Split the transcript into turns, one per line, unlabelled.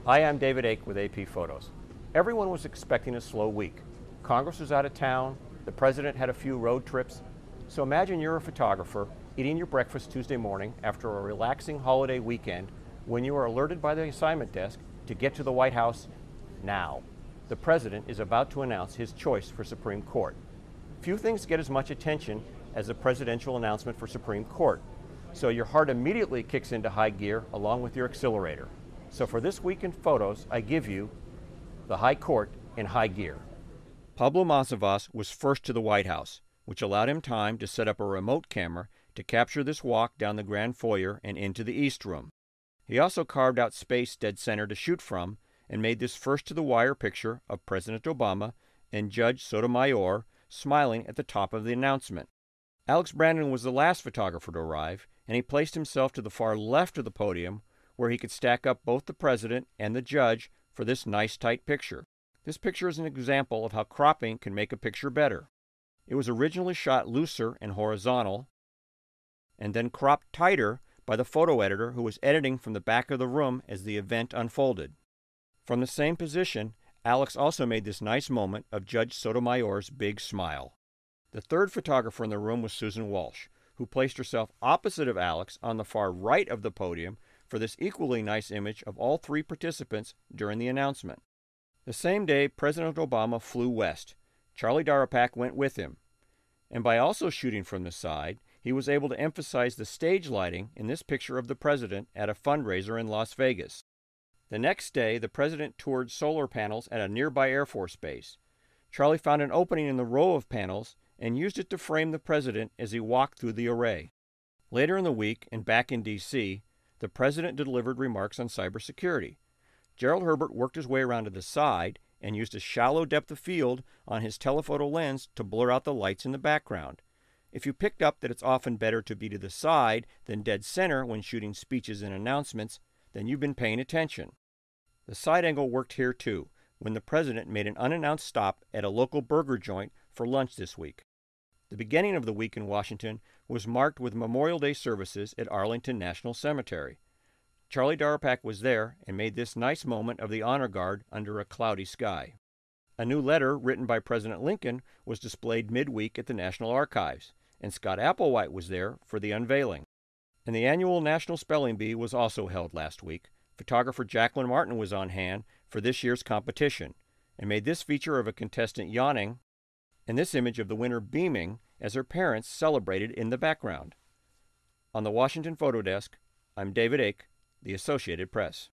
Hi, I'm David Ake with AP Photos. Everyone was expecting a slow week. Congress was out of town, the president had a few road trips. So imagine you're a photographer eating your breakfast Tuesday morning after a relaxing holiday weekend when you are alerted by the assignment desk to get to the White House now. The president is about to announce his choice for Supreme Court. Few things get as much attention as a presidential announcement for Supreme Court. So your heart immediately kicks into high gear along with your accelerator. So for this week in photos, I give you the High Court in high gear. Pablo Monsivais was first to the White House, which allowed him time to set up a remote camera to capture this walk down the grand foyer and into the East Room. He also carved out space dead center to shoot from and made this first-to-the-wire picture of President Obama and Judge Sotomayor smiling at the top of the announcement. Alex Brandon was the last photographer to arrive, and he placed himself to the far left of the podium where he could stack up both the president and the judge for this nice tight picture. This picture is an example of how cropping can make a picture better. It was originally shot looser and horizontal, and then cropped tighter by the photo editor who was editing from the back of the room as the event unfolded. From the same position, Alex also made this nice moment of Judge Sotomayor's big smile. The third photographer in the room was Susan Walsh, who placed herself opposite of Alex on the far right of the podium for this equally nice image of all three participants during the announcement. The same day, President Obama flew west. Charlie Darapak went with him. And by also shooting from the side, he was able to emphasize the stage lighting in this picture of the president at a fundraiser in Las Vegas. The next day, the president toured solar panels at a nearby Air Force base. Charlie found an opening in the row of panels and used it to frame the president as he walked through the array. Later in the week, and back in D.C., the president delivered remarks on cybersecurity. Gerald Herbert worked his way around to the side and used a shallow depth of field on his telephoto lens to blur out the lights in the background. If you picked up that it's often better to be to the side than dead center when shooting speeches and announcements, then you've been paying attention. The side angle worked here too, when the president made an unannounced stop at a local burger joint for lunch this week. The beginning of the week in Washington was marked with Memorial Day services at Arlington National Cemetery. Charlie Darapak was there and made this nice moment of the honor guard under a cloudy sky. A new letter written by President Lincoln was displayed midweek at the National Archives, and Scott Applewhite was there for the unveiling. And the annual National Spelling Bee was also held last week. Photographer Jacqueline Martin was on hand for this year's competition and made this feature of a contestant yawning and this image of the winner beaming as her parents celebrated in the background. On the Washington Photo Desk, I'm David Ake, The Associated Press.